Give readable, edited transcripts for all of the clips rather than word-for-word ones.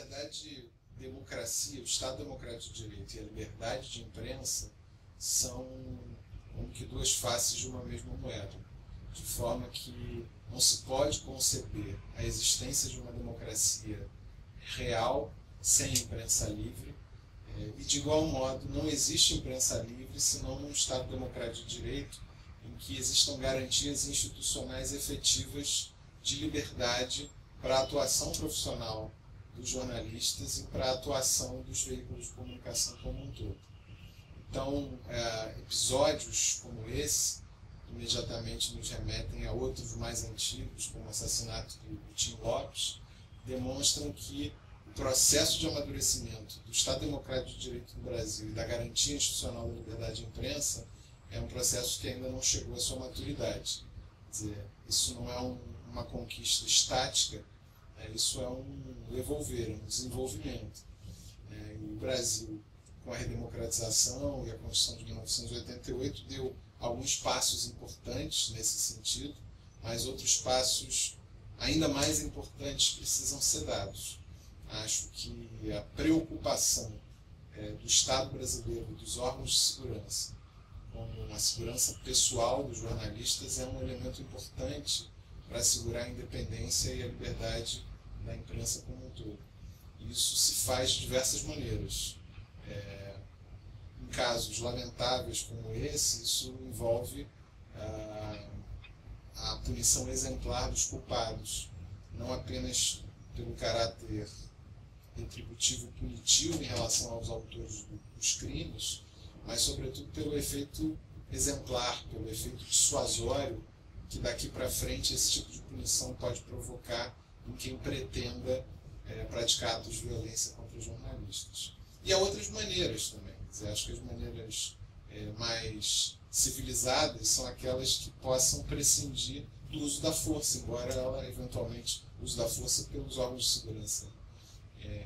verdade, democracia, o Estado Democrático de Direito e a liberdade de imprensa são como que duas faces de uma mesma moeda, de forma que não se pode conceber a existência de uma democracia real sem imprensa livre, e de igual modo não existe imprensa livre senão num Estado Democrático de Direito em que existam garantias institucionais efetivas de liberdade para a atuação profissional dos jornalistas e para a atuação dos veículos de comunicação como um todo. Então, episódios como esse imediatamente nos remetem a outros mais antigos, como o assassinato do Tim Lopes, demonstram que o processo de amadurecimento do Estado Democrático de Direito no Brasil e da garantia institucional da liberdade de imprensa é um processo que ainda não chegou à sua maturidade. Quer dizer, isso não é uma conquista estática, isso é um evolver, um desenvolvimento. E o Brasil, com a redemocratização e a Constituição de 1988, deu alguns passos importantes nesse sentido, mas outros passos ainda mais importantes precisam ser dados. Acho que a preocupação do Estado brasileiro, dos órgãos de segurança, com a segurança pessoal dos jornalistas é um elemento importante para assegurar a independência e a liberdade da imprensa como um todo. Isso se faz de diversas maneiras. Em casos lamentáveis como esse, isso envolve a punição exemplar dos culpados, não apenas pelo caráter retributivo e punitivo em relação aos autores dos crimes, mas sobretudo pelo efeito exemplar, pelo efeito dissuasório que daqui para frente esse tipo de punição pode provocar em quem pretenda praticar atos de violência contra os jornalistas. E há outras maneiras também. Quer dizer, acho que as maneiras mais civilizadas são aquelas que possam prescindir do uso da força, embora ela eventualmente, uso da força pelos órgãos de segurança,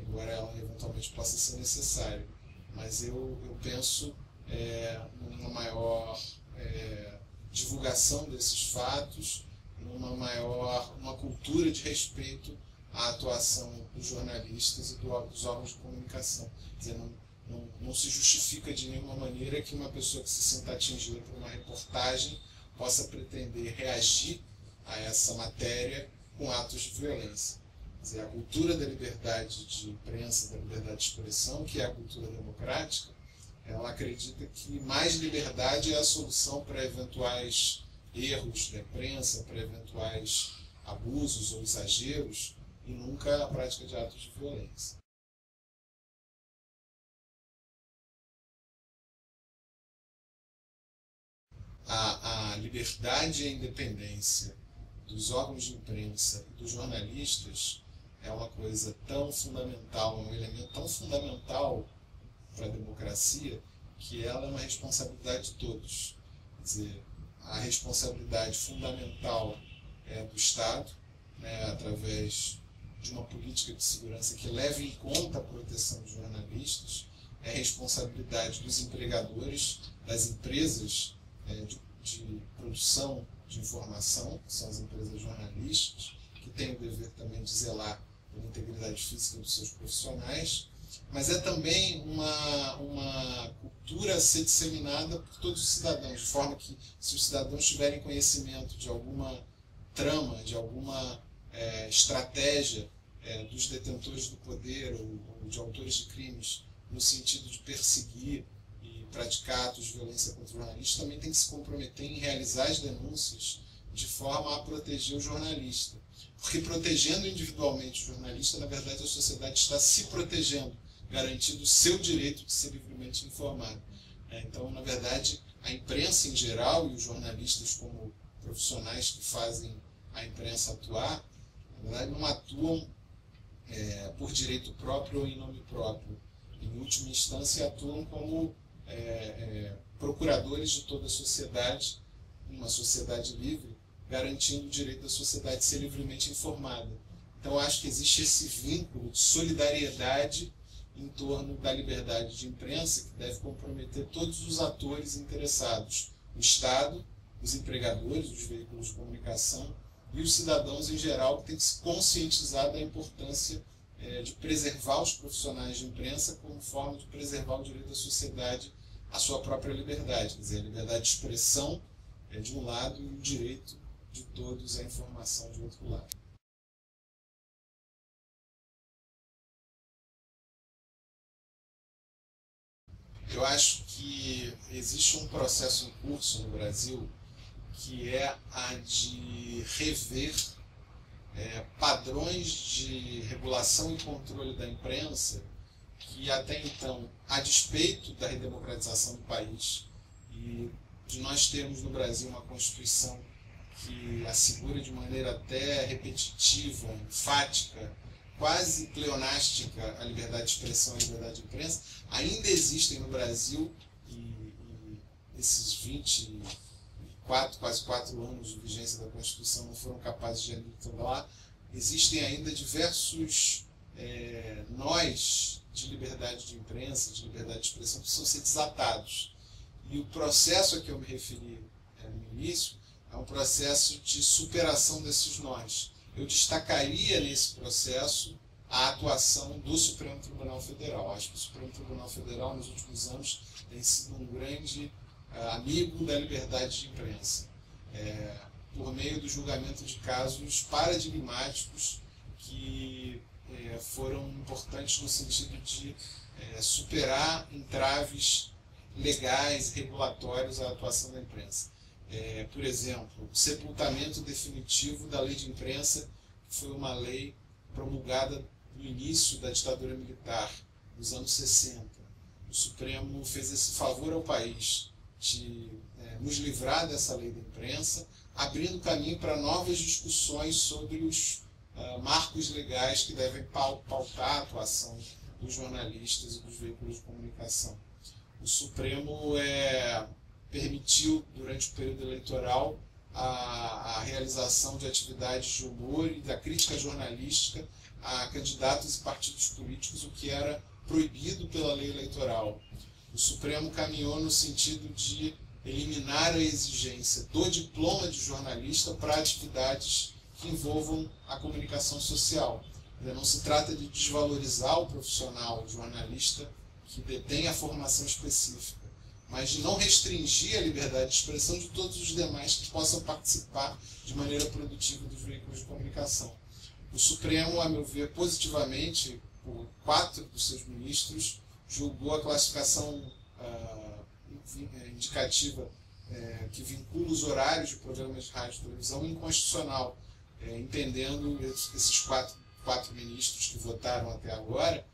embora ela eventualmente possa ser necessária. Mas eu penso numa maior divulgação desses fatos, numa cultura de respeito à atuação dos jornalistas e dos órgãos de comunicação. Quer dizer, não se justifica de nenhuma maneira que uma pessoa que se sinta atingida por uma reportagem possa pretender reagir a essa matéria com atos de violência. Quer dizer, a cultura da liberdade de imprensa, da liberdade de expressão, que é a cultura democrática, ela acredita que mais liberdade é a solução para eventuais erros da imprensa, para eventuais abusos ou exageros, e nunca a prática de atos de violência. A liberdade e a independência dos órgãos de imprensa e dos jornalistas é uma coisa tão fundamental, é um elemento tão fundamental para a democracia, que ela é uma responsabilidade de todos. Quer dizer, a responsabilidade fundamental é do Estado, através de uma política de segurança que leve em conta a proteção dos jornalistas, é responsabilidade dos empregadores, das empresas de produção de informação, que são as empresas jornalísticas, que têm o dever também de zelar pela integridade física dos seus profissionais, mas é também uma cultura a ser disseminada por todos os cidadãos, de forma que, se os cidadãos tiverem conhecimento de alguma trama, de alguma estratégia dos detentores do poder ou de autores de crimes no sentido de perseguir e praticar atos de violência contra o jornalista, também tem que se comprometer em realizar as denúncias de forma a proteger o jornalista. Porque protegendo individualmente o jornalista, na verdade a sociedade está se protegendo, garantindo o seu direito de ser livremente informado. Então, na verdade, a imprensa em geral e os jornalistas como profissionais que fazem a imprensa atuar, na verdade não atuam por direito próprio ou em nome próprio. Em última instância, atuam como procuradores de toda a sociedade, uma sociedade livre, garantindo o direito da sociedade de ser livremente informada. Então, acho que existe esse vínculo de solidariedade em torno da liberdade de imprensa, que deve comprometer todos os atores interessados, o Estado, os empregadores, os veículos de comunicação e os cidadãos em geral, que têm que se conscientizar da importância de preservar os profissionais de imprensa como forma de preservar o direito da sociedade à sua própria liberdade, quer dizer, a liberdade de expressão de um lado e o direito de todos à informação de outro lado. Eu acho que existe um processo em curso no Brasil que é a de rever padrões de regulação e controle da imprensa que até então, a despeito da redemocratização do país e de nós termos no Brasil uma Constituição que assegura de maneira até repetitiva, enfática, quase pleonástica a liberdade de expressão e a liberdade de imprensa, ainda existem no Brasil, e esses 24, quase 4 anos de vigência da Constituição não foram capazes de aniquilar, existem ainda diversos nós de liberdade de imprensa, de liberdade de expressão, que precisam ser desatados. E o processo a que eu me referi no início é um processo de superação desses nós. Eu destacaria nesse processo a atuação do Supremo Tribunal Federal. Acho que o Supremo Tribunal Federal, nos últimos anos, tem sido um grande amigo da liberdade de imprensa, por meio do julgamento de casos paradigmáticos que foram importantes no sentido de superar entraves legais e regulatórios à atuação da imprensa. Por exemplo, o sepultamento definitivo da lei de imprensa, que foi uma lei promulgada no início da ditadura militar, nos anos 60. O Supremo fez esse favor ao país de nos livrar dessa lei da imprensa, abrindo caminho para novas discussões sobre os marcos legais que devem pautar a atuação dos jornalistas e dos veículos de comunicação. O Supremo permitiu, durante o período eleitoral, a realização de atividades de humor e da crítica jornalística a candidatos e partidos políticos, o que era proibido pela lei eleitoral. O Supremo caminhou no sentido de eliminar a exigência do diploma de jornalista para atividades que envolvam a comunicação social. Não se trata de desvalorizar o profissional, o jornalista que detém a formação específica, mas de não restringir a liberdade de expressão de todos os demais que possam participar de maneira produtiva dos veículos de comunicação. O Supremo, a meu ver, positivamente, por 4 dos seus ministros, julgou a classificação indicativa que vincula os horários de programas de rádio e televisão inconstitucional, entendendo esses quatro ministros que votaram até agora,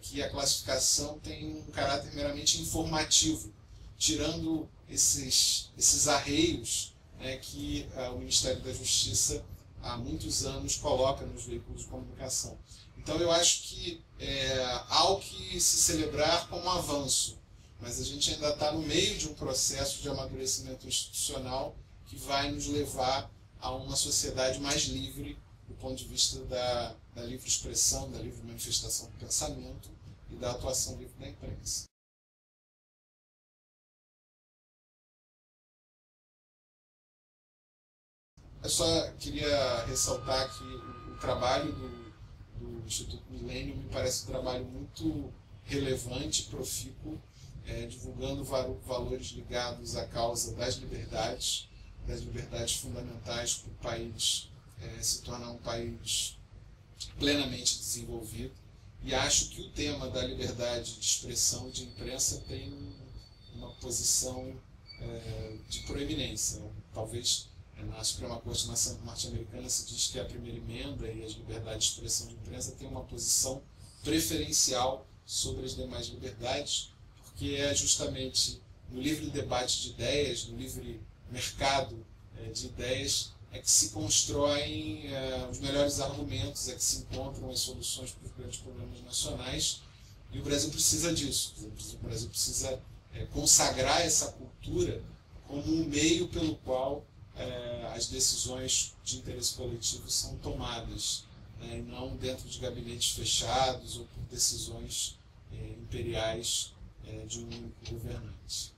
que a classificação tem um caráter meramente informativo, tirando esses arreios que o Ministério da Justiça há muitos anos coloca nos veículos de comunicação. Então eu acho que há o que se celebrar como avanço, mas a gente ainda está no meio de um processo de amadurecimento institucional que vai nos levar a uma sociedade mais livre do ponto de vista da livre expressão, da livre manifestação do pensamento e da atuação livre da imprensa. Eu só queria ressaltar que o trabalho do Instituto Milênio me parece um trabalho muito relevante, profícuo, divulgando valores ligados à causa das liberdades fundamentais para o país se tornar um país plenamente desenvolvido. E acho que o tema da liberdade de expressão e de imprensa tem uma posição de proeminência. Talvez na Suprema Corte norte-americana se diz que a primeira emenda e as liberdades de expressão de imprensa têm uma posição preferencial sobre as demais liberdades, porque é justamente no livre debate de ideias, no livre mercado de ideias, que se constroem os melhores argumentos, que se encontram as soluções para os grandes problemas nacionais, e o Brasil precisa disso. O Brasil precisa consagrar essa cultura como um meio pelo qual as decisões de interesse coletivo são tomadas, e não dentro de gabinetes fechados ou por decisões imperiais de um único governante.